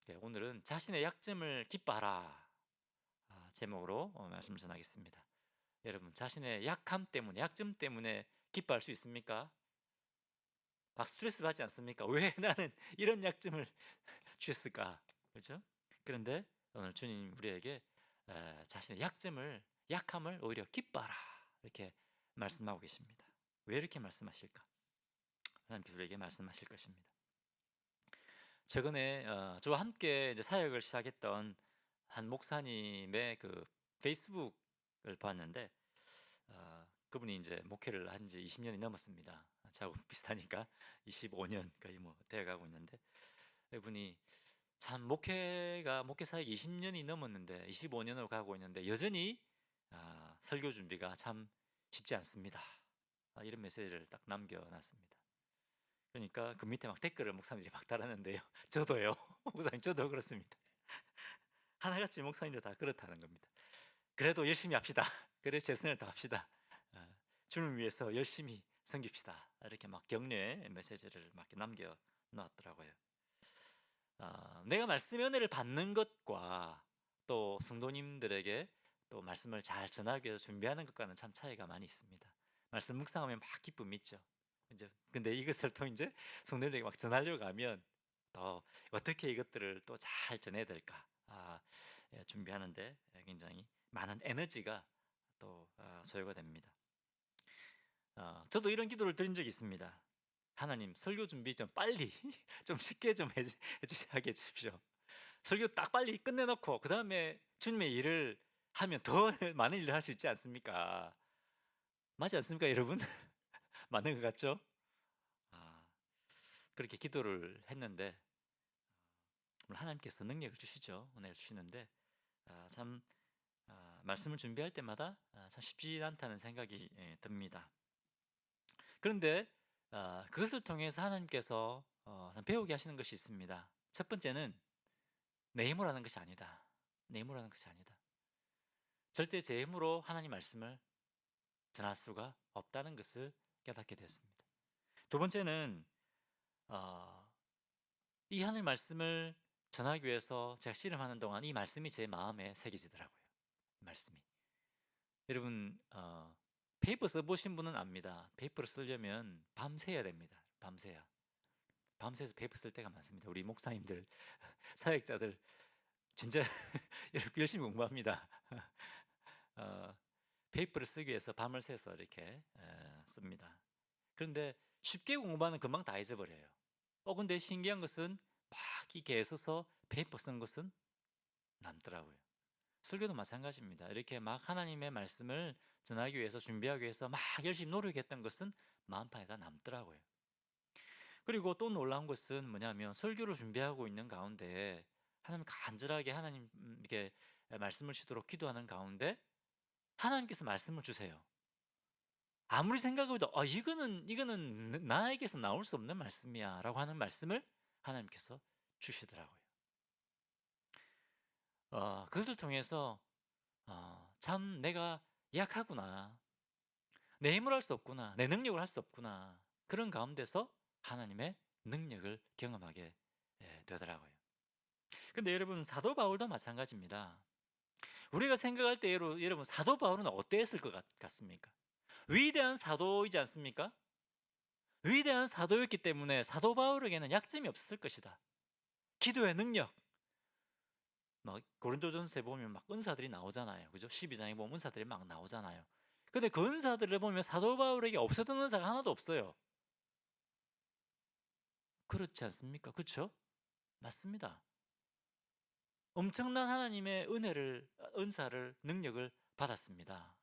오늘은 자신의 약점을 기뻐하라 제목으로 말씀 전하겠습니다. 여러분, 자신의 약함 때문에, 약점 때문에 기뻐할 수 있습니까? 막 스트레스 받지 않습니까? 왜 나는 이런 약점을 주셨을까? 그렇죠? 그런데 오늘 주님 우리에게 자신의 약함을 오히려 기뻐하라 이렇게 말씀하고 계십니다. 왜 이렇게 말씀하실까? 하나님께서 우리에게 말씀하실 것입니다. 최근에 저와 함께 이제 사역을 시작했던 한 목사님의 그 페이스북을 봤는데, 그분이 이제 목회를 한 지 20년이 넘었습니다. 저하고 비슷하니까 25년 거의 뭐 되어가고 있는데, 이분이 참 목회 사역이 20년이 넘었는데 25년으로 가고 있는데 여전히 설교 준비가 참 쉽지 않습니다. 이런 메시지를 딱 남겨놨습니다. 그러니까 그 밑에 막 댓글을 목사님들이 막 달았는데요. 저도요. 목사님, 저도 그렇습니다. 하나같이 목사님들 다 그렇다는 겁니다. 그래도 열심히 합시다. 그래 최선을 다합시다. 주님을 위해서 열심히 섬깁시다. 이렇게 막 격려의 메시지를 막 남겨 놨더라고요. 내가 말씀의 은혜를 받는 것과 또 성도님들에게 또 말씀을 잘 전하기 위해서 준비하는 것과는 참 차이가 많이 있습니다. 말씀 묵상하면 막 기쁨이 있죠. 이제 근데 이것을 또 이제 성도님들에게 막 전하려고 하면 더 어떻게 이것들을 또 잘 전해야 될까? 준비하는데 굉장히 많은 에너지가 또 소요가 됩니다. 저도 이런 기도를 드린 적이 있습니다. 하나님, 설교 준비 좀 빨리 좀 쉽게 좀 하게 해주십시오. 설교 딱 빨리 끝내놓고 그 다음에 주님의 일을 하면 더 많은 일을 할 수 있지 않습니까? 맞지 않습니까, 여러분? 맞는 것 같죠? 아, 그렇게 기도를 했는데 물론 하나님께서 능력을 주시죠. 은혜를 주시는데 참 말씀을 준비할 때마다 참 쉽지 않다는 생각이 듭니다. 그런데 그것을 통해서 하나님께서 참 배우게 하시는 것이 있습니다. 첫 번째는 내 힘으로 하는 것이 아니다. 내 힘으로 하는 것이 아니다. 절대 제 힘으로 하나님 말씀을 전할 수가 없다는 것을 깨닫게 됐습니다. 두 번째는 이 하나님 말씀을 전하기 위해서 제가 씨름하는 동안 이 말씀이 제 마음에 새겨지더라고요. 이 말씀이. 여러분, 페이퍼 써보신 분은 압니다. 페이퍼를 쓰려면 밤새야 됩니다. 밤새서 페이퍼 쓸 때가 많습니다. 우리 목사님들, 사역자들 진짜 열심히 공부합니다. 어, 페이퍼를 쓰기 위해서 밤을 새서 이렇게 씁니다. 그런데 쉽게 공부하는 금방 다 잊어버려요. 근데 신기한 것은 막 이렇게 애써서 페이퍼 쓴 것은 남더라고요. 설교도 마찬가지입니다. 이렇게 막 하나님의 말씀을 전하기 위해서 준비하기 위해서 막 열심히 노력했던 것은 마음판에 다 남더라고요. 그리고 또 놀라운 것은 뭐냐면 설교를 준비하고 있는 가운데 하나님 간절하게 하나님 이렇게 말씀을 주도록 기도하는 가운데 하나님께서 말씀을 주세요. 아무리 생각해도 이거는 나에게서 나올 수 없는 말씀이야라고 하는 말씀을 하나님께서 주시더라고요. 그것을 통해서 참 내가 약하구나, 내 힘으로 할 수 없구나, 내 능력으로 할 수 없구나, 그런 가운데서 하나님의 능력을 경험하게 되더라고요. 근데 여러분, 사도 바울도 마찬가지입니다. 우리가 생각할 때 여러분, 사도 바울은 어땠을 것 같습니까? 위대한 사도이지 않습니까? 위대한 사도였기 때문에 사도 바울에게는 약점이 없었을 것이다. 기도의 능력, 막 고린도전서에 보면 막 은사들이 나오잖아요. 그죠? 12장에 보면 은사들이 막 나오잖아요. 근데 그 은사들을 보면 사도 바울에게 없었던 은사가 하나도 없어요. 그렇지 않습니까? 그렇죠? 맞습니다. 엄청난 하나님의 은사를, 능력을 받았습니다.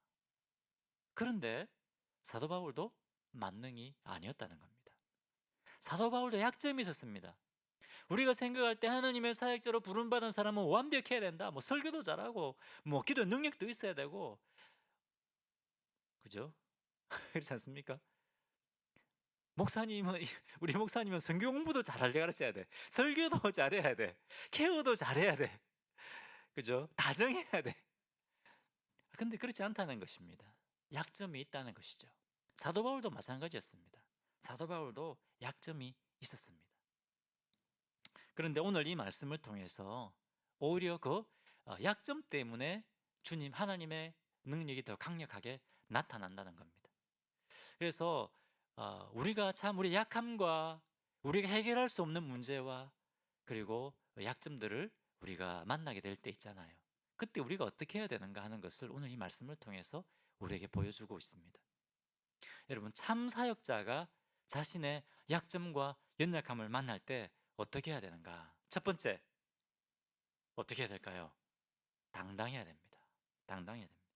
그런데 사도 바울도 만능이 아니었다는 겁니다. 사도 바울도 약점이 있었습니다. 우리가 생각할 때 하나님의 사역자로 부름받은 사람은 완벽해야 된다. 뭐 설교도 잘하고 뭐 기도 능력도 있어야 되고, 그죠? 그렇지 않습니까? 목사님은 우리 목사님은 성경 공부도 잘 가르쳐야 돼. 설교도 잘해야 돼. 케어도 잘해야 돼. 그죠? 다정해야 돼. 근데 그렇지 않다는 것입니다. 약점이 있다는 것이죠. 사도 바울도 마찬가지였습니다. 사도 바울도 약점이 있었습니다. 그런데 오늘 이 말씀을 통해서 오히려 그 약점 때문에 주님 하나님의 능력이 더 강력하게 나타난다는 겁니다. 그래서 우리가 참 우리 약함과 우리가 해결할 수 없는 문제와 그리고 약점들을 우리가 만나게 될 때 있잖아요. 그때 우리가 어떻게 해야 되는가 하는 것을 오늘 이 말씀을 통해서 우리에게 보여주고 있습니다. 여러분, 참 사역자가 자신의 약점과 연약함을 만날 때 어떻게 해야 되는가? 첫 번째, 어떻게 해야 될까요? 당당해야 됩니다. 당당해야 됩니다.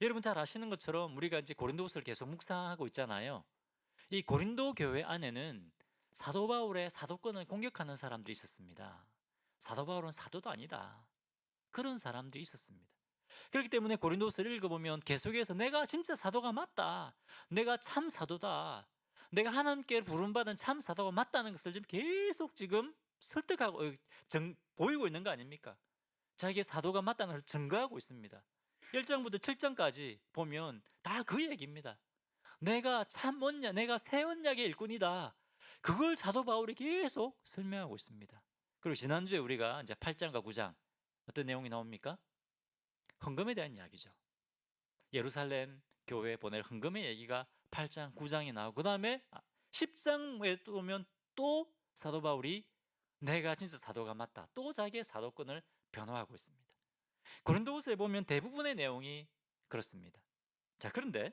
여러분 잘 아시는 것처럼 우리가 이제 고린도후서를 계속 묵상하고 있잖아요. 이 고린도 교회 안에는 사도 바울의 사도권을 공격하는 사람들이 있었습니다. 사도 바울은 사도도 아니다. 그런 사람들이 있었습니다. 그렇기 때문에 고린도서를 읽어보면 계속해서 내가 진짜 사도가 맞다. 내가 참 사도다. 내가 하나님께 부름받은 참 사도가 맞다는 것을 지금 계속 지금 설득하고 보이고 있는 거 아닙니까? 자기의 사도가 맞다는 것을 증거하고 있습니다. 1장부터 7장까지 보면 다 그 얘기입니다. 내가 참 언약, 내가 새 언약의 일꾼이다. 그걸 사도 바울이 계속 설명하고 있습니다. 그리고 지난주에 우리가 이제 8장과 9장 어떤 내용이 나옵니까? 헌금에 대한 이야기죠. 예루살렘 교회에 보낼 헌금의 얘기가 8장, 9장이 나오고 그 다음에 10장에 또 오면 또 사도 바울이 내가 진짜 사도가 맞다. 또 자기의 사도권을 변호하고 있습니다. 고린도후서에 보면 대부분의 내용이 그렇습니다. 자, 그런데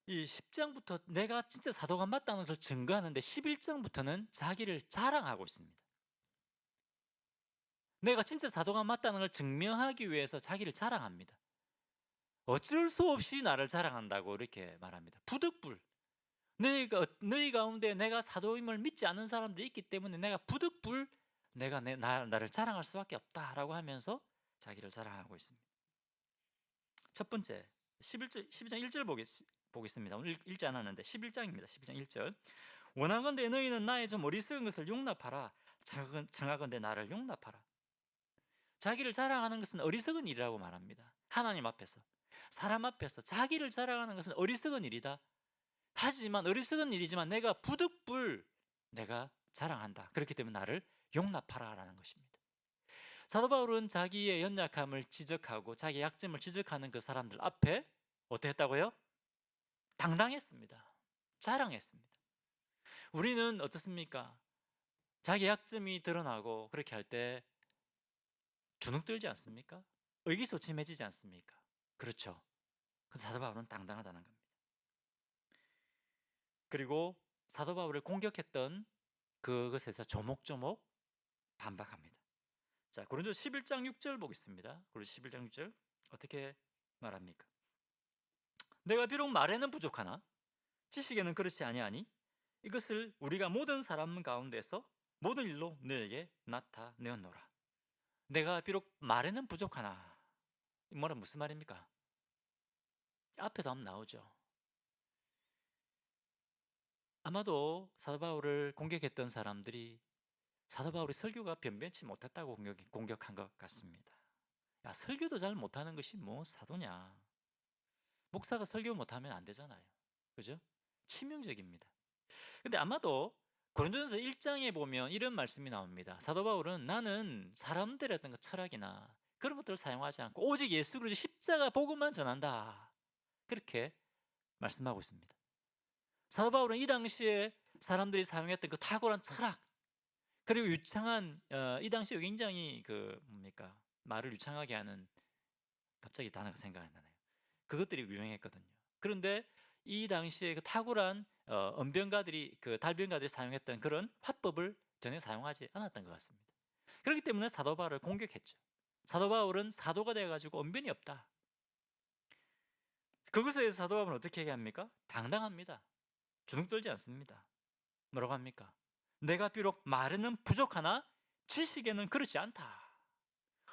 이 10장부터 내가 진짜 사도가 맞다는 것을 증거하는데 11장부터는 자기를 자랑하고 있습니다. 내가 진짜 사도가 맞다는 걸 증명하기 위해서 자기를 자랑합니다. 어쩔 수 없이 나를 자랑한다고 이렇게 말합니다. 부득불. 너희 가운데 내가 사도임을 믿지 않는 사람들이 있기 때문에 내가 부득불 내가 나를 자랑할 수밖에 없다라고 하면서 자기를 자랑하고 있습니다. 첫 번째 12장 1절 보겠습니다. 오늘 읽지 않았는데 11장입니다. 12장 1절. 원하건대 너희는 나의 좀 어리석은 것을 용납하라. 청하건대 나를 용납하라. 자기를 자랑하는 것은 어리석은 일이라고 말합니다. 하나님 앞에서, 사람 앞에서 자기를 자랑하는 것은 어리석은 일이다. 하지만 어리석은 일이지만 내가 부득불 내가 자랑한다. 그렇기 때문에 나를 용납하라라는 것입니다. 사도 바울은 자기의 연약함을 지적하고 자기 약점을 지적하는 그 사람들 앞에 어떻게 했다고요? 당당했습니다. 자랑했습니다. 우리는 어떻습니까? 자기 약점이 드러나고 그렇게 할 때 주눅들지 않습니까? 의기소침해지지 않습니까? 그렇죠. 근데 사도 바울은 당당하다는 겁니다. 그리고 사도 바울을 공격했던 그것에서 조목조목 반박합니다. 자, 고린도서 11장 6절 보겠습니다. 고린도서 11장 6절 어떻게 말합니까? 내가 비록 말에는 부족하나 지식에는 그렇지 아니하니 이것을 우리가 모든 사람 가운데서 모든 일로 너에게 나타내었노라. 내가 비록 말에는 부족하나 이 말은 무슨 말입니까? 앞에도 한번 나오죠. 아마도 사도 바울을 공격했던 사람들이 사도 바울이 설교가 변변치 못했다고 공격한 것 같습니다. 야, 설교도 잘 못하는 것이 뭐 사도냐. 목사가 설교 못하면 안 되잖아요. 그죠? 치명적입니다. 근데 아마도 고린도전서 1장에 보면 이런 말씀이 나옵니다. 사도 바울은 나는 사람들의 어떤 철학이나 그런 것들을 사용하지 않고 오직 예수 그리스도 십자가 복음만 전한다. 그렇게 말씀하고 있습니다. 사도 바울은 이 당시에 사람들이 사용했던 그 탁월한 철학 그리고 유창한 이 당시에 굉장히 그 뭡니까 말을 유창하게 하는 갑자기 단어가 생각이 안 나네요. 그것들이 유행했거든요. 그런데 이 당시에 그 탁월한 언변가들이 그 달변가들이 사용했던 그런 화법을 전혀 사용하지 않았던 것 같습니다. 그렇기 때문에 사도 바울을 공격했죠. 사도 바울은 사도가 되어가지고 언변이 없다. 그것에 대해서 사도 바울은 어떻게 얘기합니까? 당당합니다. 주눅들지 않습니다. 뭐라고 합니까? 내가 비록 말에는 부족하나 지식에는 그렇지 않다.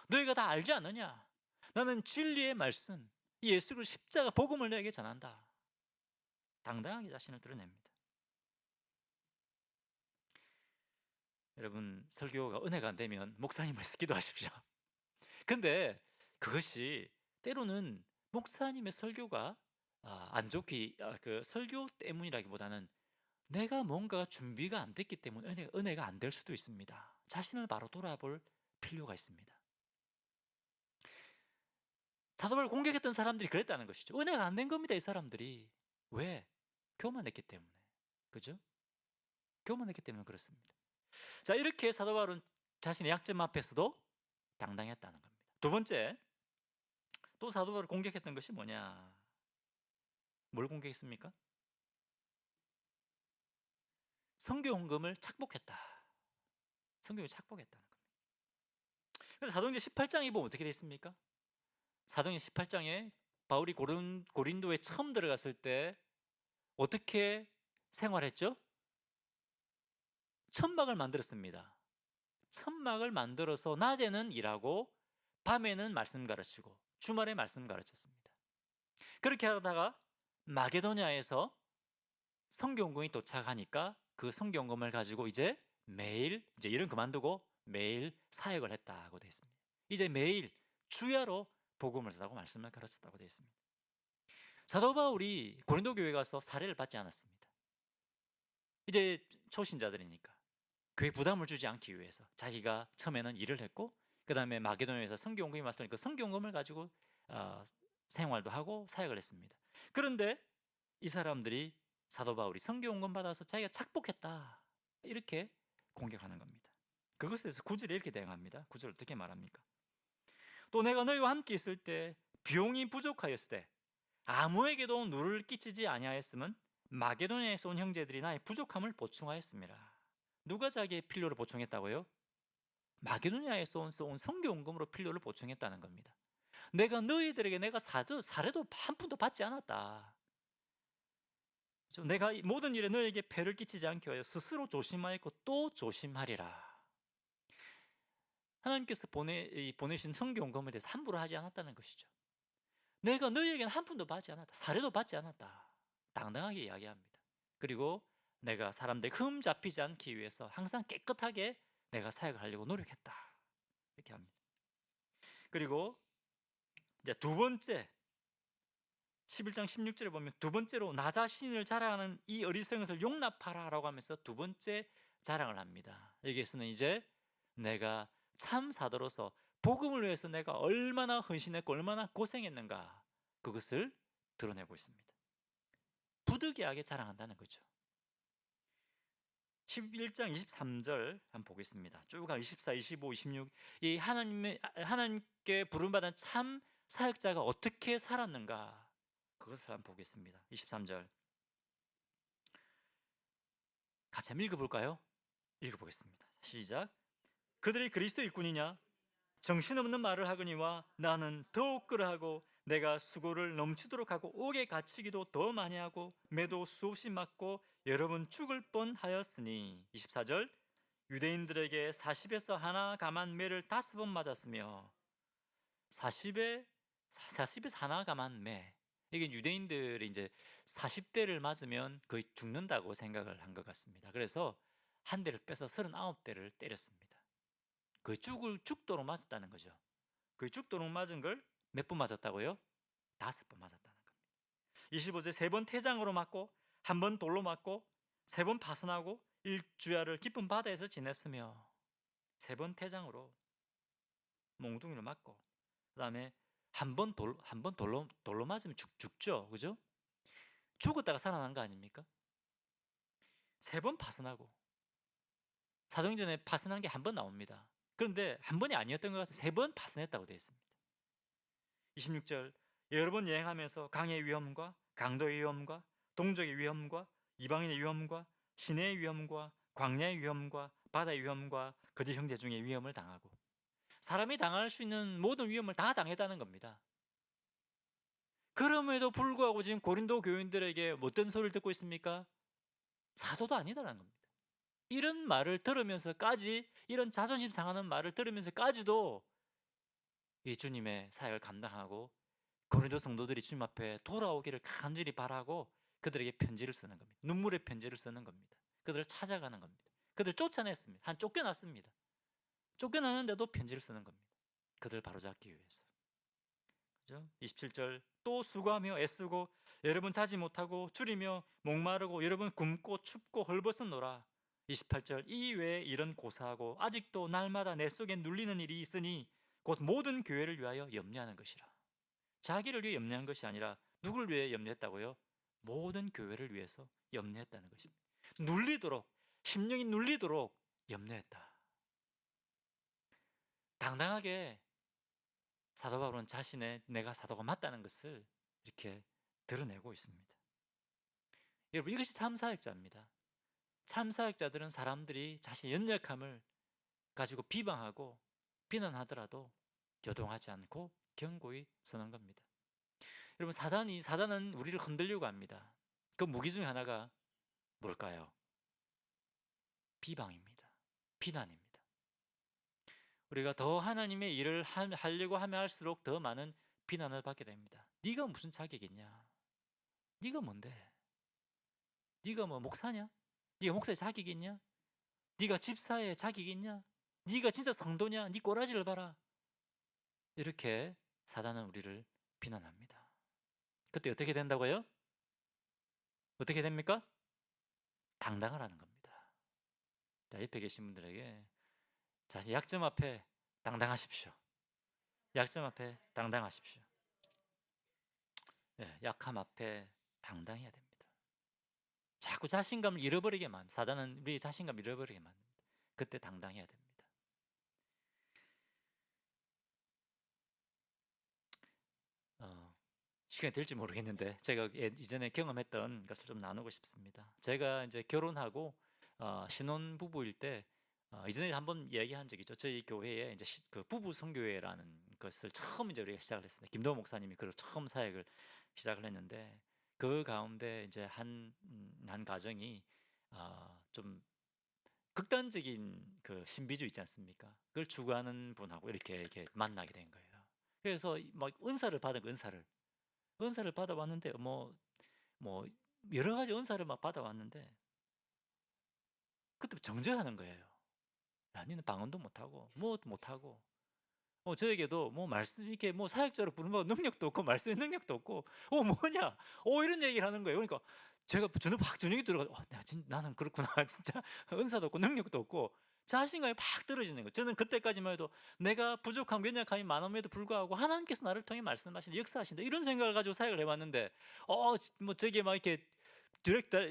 너희가 다 알지 않느냐? 나는 진리의 말씀, 예수 그리스도 십자가 복음을 너에게 전한다. 당당하게 자신을 드러냅니다. 여러분 설교가 은혜가 안 되면 목사님을 기도하십시오. 근데 그것이 때로는 목사님의 설교가 안 좋기 그 설교 때문이라기보다는 내가 뭔가 준비가 안 됐기 때문에 은혜가 안 될 수도 있습니다. 자신을 바로 돌아볼 필요가 있습니다. 사도 바울을 공격했던 사람들이 그랬다는 것이죠. 은혜가 안 된 겁니다, 이 사람들이. 왜? 교만했기 때문에. 그죠? 교만했기 때문에 그렇습니다. 자, 이렇게 사도 바울은 자신의 약점 앞에서도 당당했다는 겁니다. 두 번째, 또 사도 바울을 공격했던 것이 뭐냐? 뭘 공격했습니까? 선교 헌금을 착복했다. 선교를 착복했다는 겁니다. 그래서 사도행전 18장에 보면 어떻게 되어 있습니까? 사도행전 18장에 바울이 고린도에 처음 들어갔을 때 어떻게 생활했죠? 천막을 만들었습니다. 천막을 만들어서 낮에는 일하고 밤에는 말씀 가르치고 주말에 말씀 가르쳤습니다. 그렇게 하다가 마게도냐에서 선교원금이 도착하니까 그 선교원금을 가지고 이제 매일 이제 일은 그만두고 매일 사역을 했다고 되어 있습니다. 이제 매일 주야로 복음을 전하고 말씀을 가르쳤다고 되어 있습니다. 사도 바울이 고린도 교회 가서 사례를 받지 않았습니다. 이제 초신자들이니까 교회 부담을 주지 않기 위해서 자기가 처음에는 일을 했고 그 다음에 마게도냐에서 선교원금이 왔으니까 선교원금을 가지고 생활도 하고 사역을 했습니다. 그런데 이 사람들이 사도 바울이 선교원금 받아서 자기가 착복했다 이렇게 공격하는 겁니다. 그것에 대해서 9절에 이렇게 대응합니다. 9절 어떻게 말합니까? 또 내가 너희와 함께 있을 때 비용이 부족하였을 때 아무에게도 누를 끼치지 아니하였음은 마게도냐에서 온 형제들이 나의 부족함을 보충하였습니다. 누가 자기의 필요를 보충했다고요? 마게도냐에서 온 선교원금으로 필요를 보충했다는 겁니다. 내가 너희들에게 내가 사례도 한 푼도 받지 않았다. 내가 모든 일에 너에게 폐를 끼치지 않게 하여 스스로 조심하였고 또 조심하리라. 하나님께서 보내신 선교원금에 대해서 함부로 하지 않았다는 것이죠. 내가 너희에게는 한 푼도 받지 않았다. 사례도 받지 않았다. 당당하게 이야기합니다. 그리고 내가 사람들의 흠 잡히지 않기 위해서 항상 깨끗하게 내가 사역을 하려고 노력했다. 이렇게 합니다. 그리고 이제 두 번째 11장 16절에 보면 두 번째로 나 자신을 자랑하는 이 어리석은 것을 용납하라라고 하면서 두 번째 자랑을 합니다. 여기에서는 이제 내가 참 사도로서 복음을 위해서 내가 얼마나 헌신했고 얼마나 고생했는가 그것을 드러내고 있습니다. 부득이하게 자랑한다는 거죠. 11장 23절 한번 보겠습니다. 쭉 24, 25, 26 이 하나님께 부름받은 참 사역자가 어떻게 살았는가 그것을 한번 보겠습니다. 23절 같이 한번 읽어볼까요? 읽어보겠습니다. 시작. 그들이 그리스도 일꾼이냐? 정신없는 말을 하거니와 나는 더욱 그러하고 내가 수고를 넘치도록 하고 옥에 갇히기도 더 많이 하고 매도 수없이 맞고 여러 번 죽을 뻔하였으니 24절 유대인들에게 40에서 하나 감한 매를 5번 맞았으며 40에서 하나 감한 매 이게 유대인들이 이제 40대를 맞으면 거의 죽는다고 생각을 한 것 같습니다. 그래서 한 대를 빼서 39대를 때렸습니다. 그 죽도록 맞았다는 거죠. 그 죽도록 맞은 걸 몇 번 맞았다고요? 5번 맞았다는 겁니다. 25절 3번 태장으로 맞고 1번 돌로 맞고 3번 파선하고 일주야를 깊은 바다에서 지냈으며 3번 태장으로 몽둥이로 맞고 그 다음에 한 번 돌로 맞으면 죽죠. 그죠? 죽었다가 살아난 거 아닙니까? 3번 파선하고 사도행전에 파선한 게 한 번 나옵니다. 그런데 한 번이 아니었던 것 같아서 3번 파선했다고 되어 있습니다. 26절 여러 번 여행하면서 강의 위험과 강도의 위험과 동족의 위험과 이방인의 위험과 시내의 위험과 광야의 위험과 바다의 위험과 거짓 형제 중에 위험을 당하고 사람이 당할 수 있는 모든 위험을 다 당했다는 겁니다. 그럼에도 불구하고 지금 고린도 교인들에게 어떤 소리를 듣고 있습니까? 사도도 아니다라는 겁니다. 이런 말을 들으면서까지 이런 자존심 상하는 말을 들으면서까지도 이 주님의 사역을 감당하고 고린도 성도들이 주님 앞에 돌아오기를 간절히 바라고 그들에게 편지를 쓰는 겁니다. 눈물의 편지를 쓰는 겁니다. 그들을 찾아가는 겁니다. 그들을 쫓아냈습니다. 쫓겨났습니다. 쫓겨나는데도 편지를 쓰는 겁니다. 그들을 바로잡기 위해서. 그죠? 27절 또 수고하며 애쓰고 여러분 자지 못하고 줄이며 목마르고 여러분 굶고 춥고 헐벗었노라. 28절 이 외에 이런 고사하고 아직도 날마다 내 속에 눌리는 일이 있으니 곧 모든 교회를 위하여 염려하는 것이라. 자기를 위해 염려한 것이 아니라 누굴 위해 염려했다고요? 모든 교회를 위해서 염려했다는 것입니다. 눌리도록, 심령이 눌리도록 염려했다. 당당하게 사도 바울은 자신의 내가 사도가 맞다는 것을 이렇게 드러내고 있습니다. 여러분, 이것이 참사역자입니다. 참사역자들은 사람들이 자신의 연약함을 가지고 비방하고 비난하더라도 요동하지 않고 견고히 서는 겁니다. 여러분, 사단은 우리를 흔들려고 합니다. 그 무기 중에 하나가 뭘까요? 비방입니다. 비난입니다. 우리가 더 하나님의 일을 하려고 하면 할수록 더 많은 비난을 받게 됩니다. 네가 무슨 자격이 있냐? 네가 뭔데? 네가 뭐 목사냐? 네가 목사의 자격이 있냐? 네가 집사의 자격이 있냐? 네가 진짜 성도냐? 네 꼬라지를 봐라. 이렇게 사단은 우리를 비난합니다. 그때 어떻게 된다고요? 어떻게 됩니까? 당당하라는 겁니다. 자, 옆에 계신 분들에게 자신 약점 앞에 당당하십시오. 약점 앞에 당당하십시오. 네, 약함 앞에 당당해야 됩니다. 자꾸 자신감을 잃어버리게 만듭니다. 사단은 우리 자신감을 잃어버리게 만듭니다. 그때 당당해야 됩니다. 시간이 될지 모르겠는데 제가 이전에 경험했던 것을 좀 나누고 싶습니다. 제가 이제 결혼하고 신혼 부부일 때 이전에 한번 이야기한 적이 있죠. 저희 교회에 이제 그 부부 선교회라는 것을 처음 이제 우리가 시작을 했습니다. 김도호 목사님이 그 처음 사역을 시작을 했는데 그 가운데 이제 한 가정이 좀 극단적인 그 신비주의 있지 않습니까? 그걸 추구하는 분하고 이렇게 만나게 된 거예요. 그래서 막 은사를 받아왔는데 뭐 여러 가지 은사를 막 받아왔는데 그때 정죄하는 거예요. 야, 니는 방언도 못하고 뭐도 못하고 저에게도 뭐 말씀 이렇게 뭐 사역자로 부르면 능력도 없고 말씀의 능력도 없고 뭐냐 이런 얘기를 하는 거예요. 그러니까 제가 확 저녁이 들어가지고 나는 그렇구나 진짜 은사도 없고 능력도 없고 자신감이 팍 떨어지는 거예요. 저는 그때까지만 해도 내가 부족함 연약함이 많음에도 불구하고 하나님께서 나를 통해 말씀하신다 역사하신다 이런 생각을 가지고 사역을 해왔는데 뭐 저게 막 이렇게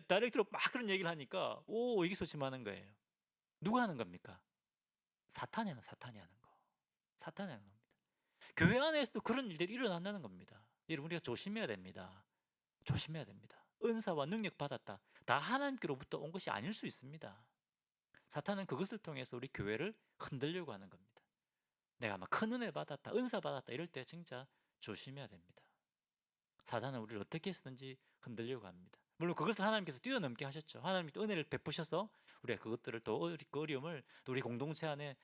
다이렉트로 막 그런 얘기를 하니까 의기소침하는 거예요. 누가 하는 겁니까? 사탄이 하는 거. 사탄이 하는 겁니다. 교회 안에서도 그런 일들이 일어난다는 겁니다. 여러분 우리가 조심해야 됩니다. 조심해야 됩니다. 은사와 능력 받았다. 다 하나님께로부터 온 것이 아닐 수 있습니다. 사탄은 그것을 통해서 우리 교회를 흔들려고 하는 겁니다. 내가 막 큰 은혜 받았다, 은사 받았다 이럴 때 진짜 조심해야 됩니다. 사탄은 우리를 어떻게 해서든지 흔들려고 합니다. 물론 그것을 하나님께서 뛰어넘게 하셨죠. 하나님이 은혜를 베푸셔서 우리가 그것들을 또 그 어려움을 또 우리 공동체 안에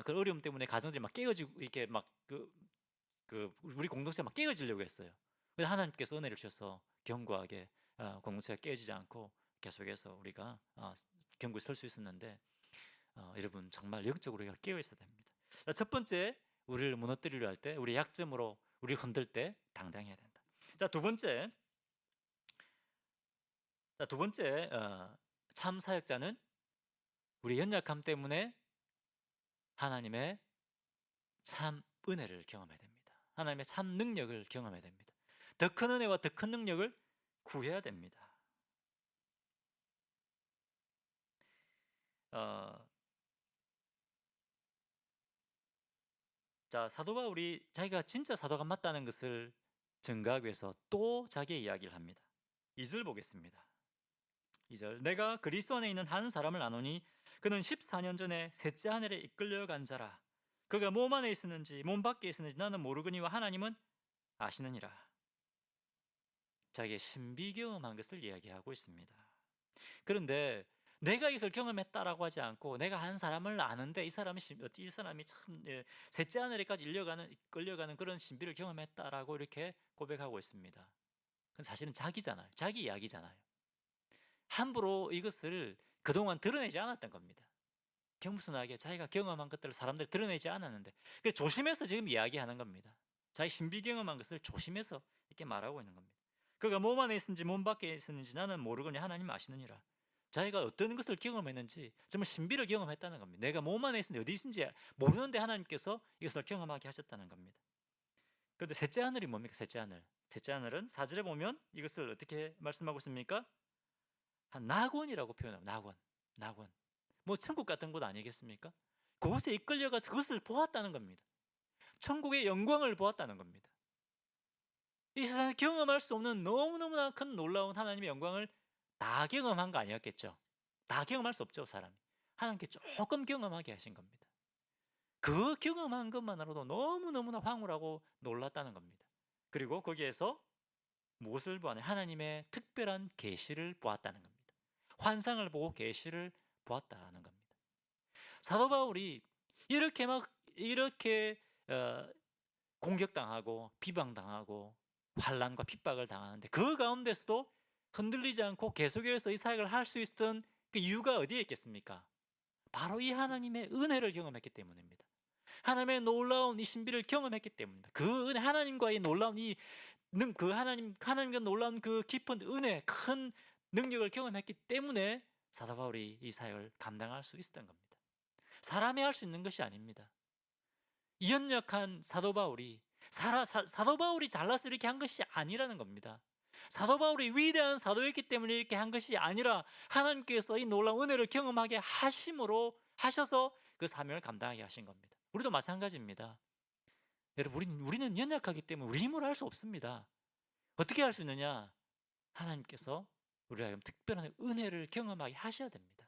그 어려움 때문에 가정들이 막 깨어지고 이렇게 막 우리 공동체가 막 깨어지려고 했어요. 그래서 하나님께서 은혜를 주셔서 견고하게 공동체가 깨어지지 않고 계속해서 우리가 견고히 설 수 있었는데 여러분 정말 영적으로 우리가 깨어 있어야 됩니다. 첫 번째 우리를 무너뜨리려 할 때 우리 약점으로 우리를 흔들 때 당당해야 된다. 두 번째 참 사역자는 우리 연약함 때문에 하나님의 참 은혜를 경험해야 됩니다. 하나님의 참 능력을 경험해야 됩니다. 더 큰 은혜와 더 큰 능력을 구해야 됩니다. 사도 바울이 자기가 진짜 사도가 맞다는 것을 증거하기 위해서 또 자기의 이야기를 합니다. 2절 보겠습니다. 2절 내가 그리스도 안에 있는 한 사람을 아노니 그는 14년 전에 셋째 하늘에 이끌려간 자라. 그가 몸 안에 있었는지 몸 밖에 있었는지 나는 모르거니와 하나님은 아시느니라. 자기의 신비 경험한 것을 이야기하고 있습니다. 그런데 내가 이것을 경험했다라고 하지 않고 내가 한 사람을 아는데 이 사람이 참 셋째 하늘에까지 끌려가는 그런 신비를 경험했다라고 이렇게 고백하고 있습니다. 그건 사실은 자기잖아요. 자기 이야기잖아요. 함부로 이것을 그동안 드러내지 않았던 겁니다. 겸손하게 자기가 경험한 것들을 사람들이 드러내지 않았는데 조심해서 지금 이야기하는 겁니다. 자기 신비 경험한 것을 조심해서 이렇게 말하고 있는 겁니다. 그가 몸 안에 있는지 몸 밖에 있는지 나는 모르거니 하나님 아시느니라. 자기가 어떤 것을 경험했는지 정말 신비를 경험했다는 겁니다. 내가 몸 안에 있는지 어디 있는지 모르는데 하나님께서 이것을 경험하게 하셨다는 겁니다. 그런데 셋째 하늘이 뭡니까? 셋째 하늘. 셋째 하늘은 4절에 보면 이것을 어떻게 말씀하고 있습니까? 한 낙원이라고 표현합니다. 낙원. 뭐 천국 같은 곳 아니겠습니까? 그곳에 이끌려가서 그것을 보았다는 겁니다. 천국의 영광을 보았다는 겁니다. 이 세상에 경험할 수 없는 너무너무나 큰 놀라운 하나님의 영광을 다 경험한 거 아니었겠죠? 다 경험할 수 없죠, 사람이. 하나님께 조금 경험하게 하신 겁니다. 그 경험한 것만으로도 너무너무나 황홀하고 놀랐다는 겁니다. 그리고 거기에서 무엇을 보았냐? 하나님의 특별한 계시를 보았다는 겁니다. 환상을 보고 계시를 보았다는 겁니다. 사도 바울이 이렇게 공격당하고 비방당하고 환난과 핍박을 당하는데 그 가운데서도 흔들리지 않고 계속해서 이 사역을 할 수 있었던 그 이유가 어디에 있겠습니까? 바로 이 하나님의 은혜를 경험했기 때문입니다. 하나님의 놀라운 이 신비를 경험했기 때문입니다. 그 은혜, 하나님과의 놀라운 하나님과 놀라운 그 깊은 은혜, 큰 능력을 경험했기 때문에 사도 바울이 이 사역을 감당할 수 있었던 겁니다. 사람이 할 수 있는 것이 아닙니다. 연약한 사도 바울이 사도 바울이 잘나서 이렇게 한 것이 아니라는 겁니다. 사도 바울이 위대한 사도였기 때문에 이렇게 한 것이 아니라 하나님께서 이 놀라운 은혜를 경험하게 하셔서 그 사명을 감당하게 하신 겁니다. 우리도 마찬가지입니다. 여러분, 우리는 연약하기 때문에 우리 힘으로 할 수 없습니다. 어떻게 할 수 있느냐? 하나님께서 우리가 특별한 은혜를 경험하게 하셔야 됩니다.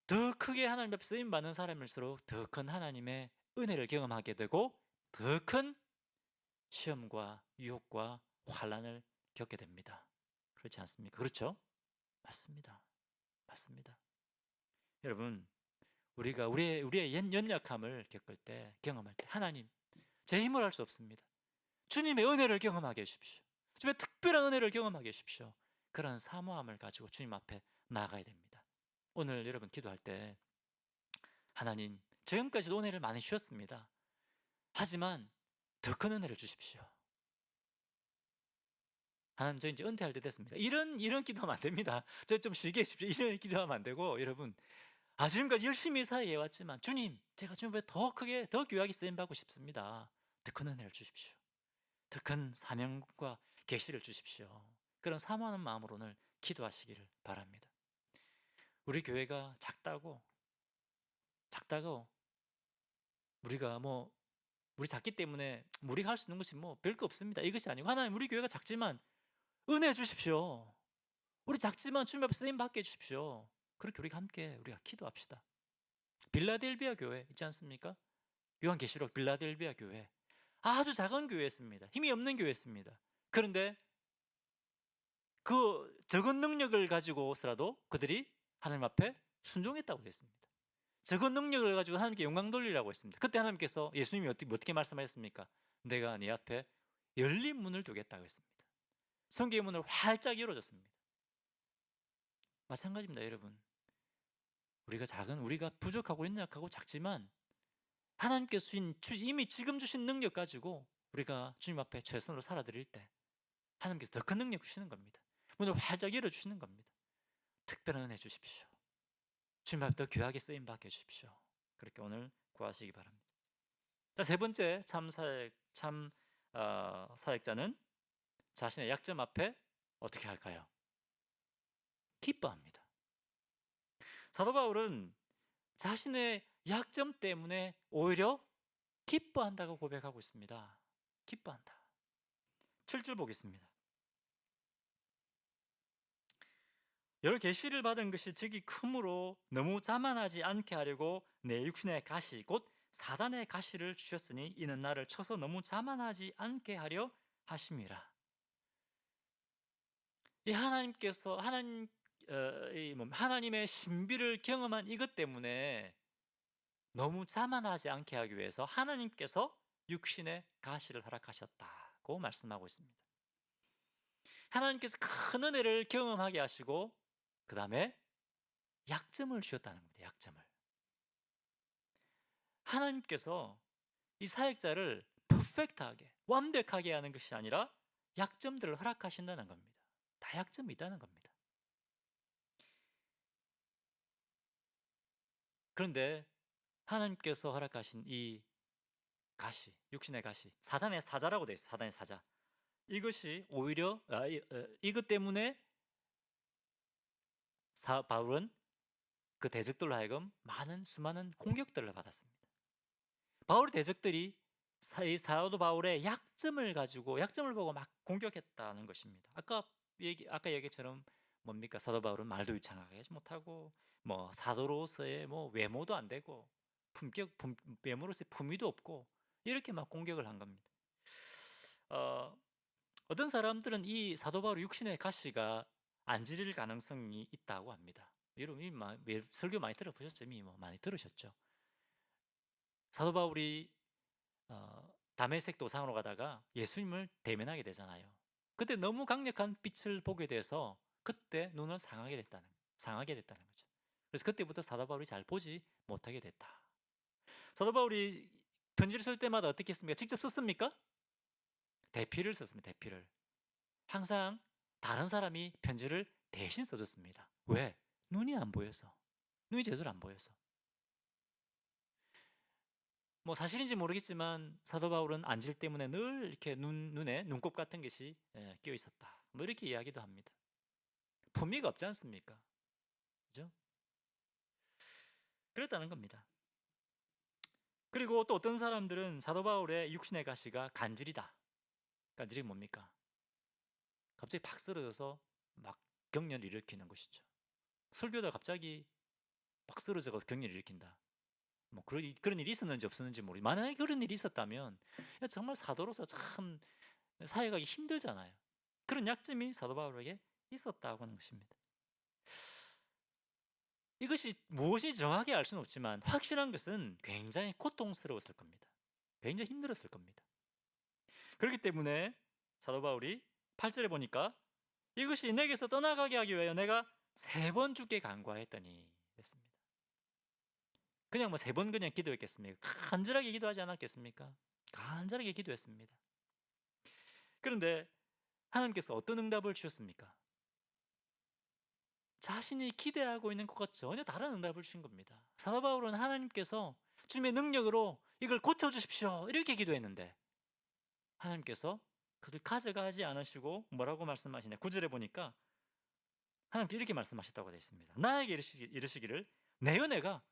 더 크게 하나님 앞에 쓰임받는 사람일수록 더 큰 하나님의 은혜를 경험하게 되고 더 큰 시험과 유혹과 환난을 겪게 됩니다. 그렇지 않습니까? 그렇죠? 맞습니다. 여러분, 우리가 우리의 연약함을 겪을 때, 경험할 때 하나님, 제 힘으로 할 수 없습니다. 주님의 은혜를 경험하게 해주십시오. 주님의 특별한 은혜를 경험하게 해주십시오. 그런 사모함을 가지고 주님 앞에 나아가야 됩니다. 오늘 여러분 기도할 때 하나님, 지금까지도 은혜를 많이 주셨습니다. 하지만 더 큰 은혜를 주십시오. 하나님, 저 이제 은퇴할 때 됐습니다. 이런 기도하면 안 됩니다. 저 좀 쉬게 해주십시오. 이런 기도하면 안 되고, 여러분, 지금까지 열심히 사역해 왔지만 주님, 제가 주님 앞에 더 크게, 더 귀하게 쓰임받고 싶습니다. 더 큰 은혜를 주십시오. 더 큰 사명과 계시를 주십시오. 그런 사모하는 마음으로 오늘 기도하시기를 바랍니다. 우리 교회가 작다고 우리가 우리 작기 때문에 우리가 할 수 있는 것이 별거 없습니다. 이것이 아니고 하나님, 우리 교회가 작지만 은혜 주십시오. 우리 작지만 주님 앞에 쓰임 받게 해주십시오. 그렇게 우리가 기도합시다. 빌라델비아 교회 있지 않습니까? 요한계시록 빌라델비아 교회, 아주 작은 교회였습니다. 힘이 없는 교회였습니다. 그런데 그 적은 능력을 가지고서라도 그들이 하나님 앞에 순종했다고 되어 있습니다. 적은 능력을 가지고 하나님께 영광 돌리라고 했습니다. 그때 하나님께서, 예수님이 어떻게 말씀하셨습니까? 내가 네 앞에 열린 문을 두겠다고 했습니다. 성경의 문을 활짝 열어줬습니다. 마찬가지입니다, 여러분. 우리가 부족하고 연약하고 작지만 하나님께서 이미 지금 주신 능력 가지고 우리가 주님 앞에 최선으로 살아드릴 때 하나님께서 더 큰 능력 주시는 겁니다. 문을 활짝 열어주시는 겁니다. 특별한 은혜 주십시오. 주님 앞에 더 귀하게 쓰임받게 해주십시오. 그렇게 오늘 구하시기 바랍니다. 자, 세 번째 사역자는 자신의 약점 앞에 어떻게 할까요? 기뻐합니다. 사도 바울은 자신의 약점 때문에 오히려 기뻐한다고 고백하고 있습니다. 기뻐한다. 7절 보겠습니다. 여러 계시를 받은 것이 적이 크므로 너무 자만하지 않게 하려고 내 육신의 가시 곧 사단의 가시를 주셨으니 이는 나를 쳐서 너무 자만하지 않게 하려 하심이라. 이 하나님의 신비를 경험한 이것 때문에 너무 자만하지 않게 하기 위해서 하나님께서 육신의 가시를 허락하셨다고 말씀하고 있습니다. 하나님께서 큰 은혜를 경험하게 하시고 그 다음에 약점을 주셨다는 겁니다. 약점을. 하나님께서 이 사역자를 퍼펙트하게, 완벽하게 하는 것이 아니라 약점들을 허락하신다는 겁니다. 다 약점이 있다는 겁니다. 그런데 하나님께서 허락하신 이 가시, 육신의 가시, 사단의 사자라고 되어 있어요. 사단의 사자. 이것이 오히려 이것 때문에 바울은 그 대적들로 하여금 많은 수많은 공격들을 받았습니다. 바울의 대적들이 이 사도 바울의 약점을 가지고 약점을 보고 막 공격했다는 것입니다. 아까 얘기처럼 뭡니까? 사도 바울은 말도 유창하게 하지 못하고 뭐 사도로서의 뭐 외모도 안 되고 외모로서의 품위도 없고 이렇게 막 공격을 한 겁니다. 어떤 사람들은 이 사도 바울의 육신의 가시가 안 지릴 가능성이 있다고 합니다. 여러분 설교 많이 들어보셨죠? 이미 뭐 많이 들으셨죠? 사도 바울이 다메섹 도상으로 가다가 예수님을 대면하게 되잖아요. 그때 너무 강력한 빛을 보게 돼서 그때 눈을 상하게 됐다는 거죠. 그래서 그때부터 사도 바울이 잘 보지 못하게 됐다. 사도 바울이 편지를 쓸 때마다 어떻게 했습니까? 직접 썼습니까? 대피를 썼습니다. 대피를. 항상 다른 사람이 편지를 대신 써줬습니다. 왜? 눈이 안 보여서. 눈이 제대로 안 보여서. 뭐 사실인지 모르겠지만 사도 바울은 안질 때문에 늘 이렇게 눈에 눈곱 같은 것이 끼어 있었다. 뭐 이렇게 이야기도 합니다. 품위가 없지 않습니까? 그죠? 그랬다는 겁니다. 그리고 또 어떤 사람들은 사도 바울의 육신의 가시가 간질이다. 간질이 뭡니까? 갑자기 팍 쓰러져서 막 경련을 일으키는 것이죠. 설교다 갑자기 막 쓰러져서 경련을 일으킨다. 뭐 그런 일이 있었는지 없었는지 모르겠는데 만약에 그런 일이 있었다면 정말 사도로서 참 사역하기 힘들잖아요. 그런 약점이 사도 바울에게 있었다고 하는 것입니다. 이것이 무엇이 정확히 알 수는 없지만 확실한 것은 굉장히 고통스러웠을 겁니다. 굉장히 힘들었을 겁니다. 그렇기 때문에 사도 바울이 8절에 보니까 이것이 내게서 떠나가게 하기 위하여 내가 3번 주께 간구하였더니 됐습니다. 그냥 뭐 3번 그냥 기도했겠습니까? 간절하게 기도하지 않았겠습니까? 간절하게 기도했습니다. 그런데 하나님께서 어떤 응답을 주셨습니까? 자신이 기대하고 있는 것과 전혀 다른 응답을 주신 겁니다. 사도 바울은 하나님께서 주님의 능력으로 이걸 고쳐주십시오 이렇게 기도했는데 하나님께서 그것을 가져가지 않으시고 뭐라고 말씀하시냐 9절에 보니까 하나님께 이렇게 말씀하셨다고 되어 있습니다. 나에게 이르시기를 내 은혜가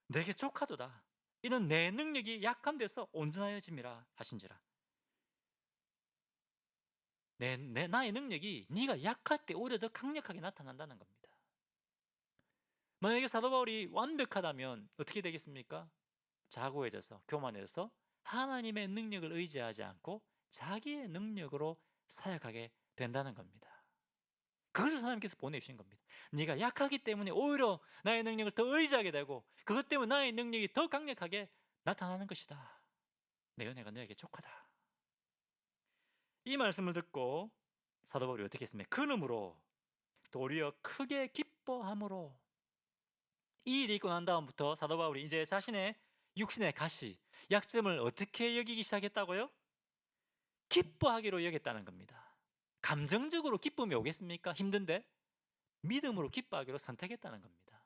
내게 족하도다. 이는 내 능력이 약한 데서 온전하여짐이라 하신지라. 나의 능력이 네가 약할 때 오히려 더 강력하게 나타난다는 겁니다. 만약에 사도 바울이 완벽하다면 어떻게 되겠습니까? 자고해져서 교만해져서 하나님의 능력을 의지하지 않고 자기의 능력으로 사역하게 된다는 겁니다. 그것을 하나님께서 보내주신 겁니다. 네가 약하기 때문에 오히려 나의 능력을 더 의지하게 되고 그것 때문에 나의 능력이 더 강력하게 나타나는 것이다. 내 은혜가 너에게 족하다. 이 말씀을 듣고 사도 바울이 어떻게 했습니까? 근음으로 도리어 크게 기뻐함으로 이 일이 있고 난 다음부터 사도 바울이 이제 자신의 육신의 가시, 약점을 어떻게 여기기 시작했다고요? 기뻐하기로 여겼다는 겁니다. 감정적으로 기쁨이 오겠습니까? 힘든데 믿음으로 기뻐하기로 선택했다는 겁니다.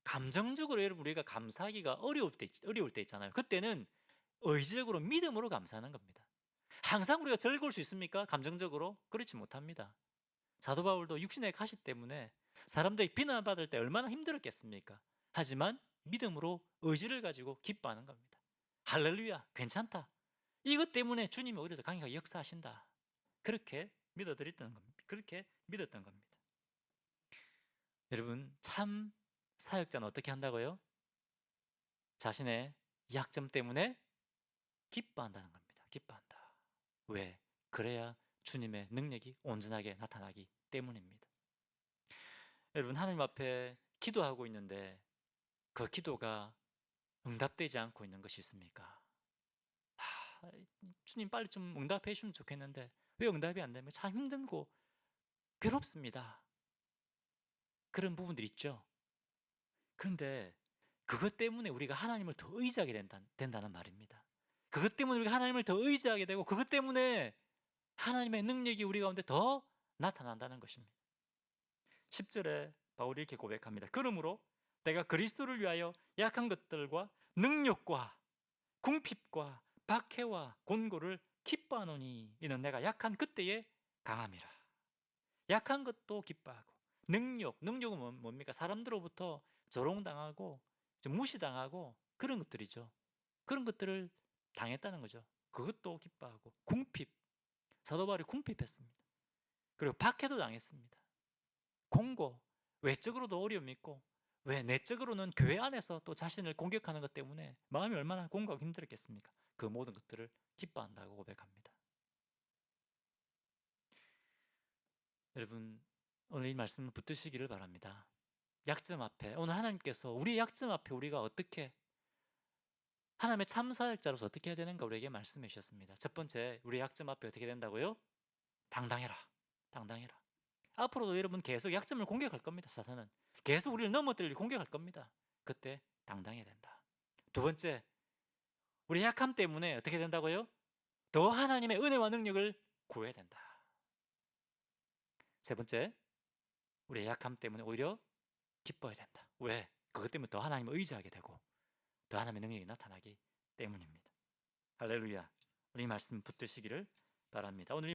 감정적으로 여러분 우리가 감사하기가 어려울 때 있잖아요. 그때는 의지적으로 믿음으로 감사하는 겁니다. 항상 우리가 즐거울 수 있습니까? 감정적으로? 그렇지 못합니다. 사도 바울도 육신의 가시 때문에 사람들이 비난받을 때 얼마나 힘들었겠습니까? 하지만 믿음으로 의지를 가지고 기뻐하는 겁니다. 할렐루야, 괜찮다. 이것 때문에 주님이 오히려 더 강하게 역사하신다. 그렇게 믿어드렸던 겁니다. 그렇게 믿었던 겁니다. 여러분, 참 사역자는 어떻게 한다고요? 자신의 약점 때문에 기뻐한다는 겁니다. 기뻐한다. 왜? 그래야 주님의 능력이 온전하게 나타나기 때문입니다. 여러분, 하나님 앞에 기도하고 있는데 그 기도가 응답되지 않고 있는 것이 있습니까? 주님 빨리 좀 응답해 주시면 좋겠는데 왜 응답이 안 되면 참 힘들고 괴롭습니다. 그런 부분들이 있죠. 그런데 그것 때문에 우리가 하나님을 더 의지하게 된다는 말입니다. 그것 때문에 우리가 하나님을 더 의지하게 되고 그것 때문에 하나님의 능력이 우리 가운데 더 나타난다는 것입니다. 10절에 바울이 이렇게 고백합니다. 그러므로 내가 그리스도를 위하여 약한 것들과 능력과 궁핍과 박해와 곤고를 기뻐하노니 이는 내가 약한 그때에 강함이라. 약한 것도 기뻐하고 능력은 뭡니까? 사람들로부터 조롱당하고 무시당하고 그런 것들이죠. 그런 것들을 당했다는 거죠. 그것도 기뻐하고 궁핍, 사도 바울이 궁핍했습니다. 그리고 박해도 당했습니다. 공고, 외적으로도 어려움이 있고 왜 내적으로는 교회 안에서 또 자신을 공격하는 것 때문에 마음이 얼마나 공고하고 힘들었겠습니까? 그 모든 것들을 기뻐한다고 고백합니다. 여러분, 오늘 이 말씀을 붙드시기를 바랍니다. 약점 앞에, 오늘 하나님께서 우리의 약점 앞에 우리가 어떻게 하나님의 참사역자로서 어떻게 해야 되는가 우리에게 말씀해 주셨습니다. 첫 번째, 우리의 약점 앞에 어떻게 된다고요? 당당해라. 당당해라. 앞으로도 여러분 계속 약점을 공격할 겁니다. 사탄은 계속 우리를 넘어뜨리려 공격할 겁니다. 그때 당당해야 된다. 두 번째, 우리 약함 때문에 어떻게 된다고요? 더 하나님의 은혜와 능력을 구해야 된다. 세 번째, 우리의 약함 때문에 오히려 기뻐야 된다. 왜? 그것 때문에 더 하나님을 의지하게 되고 더 하나님의 능력이 나타나기 때문입니다. 할렐루야. 우리 말씀 붙드시기를 바랍니다. 오늘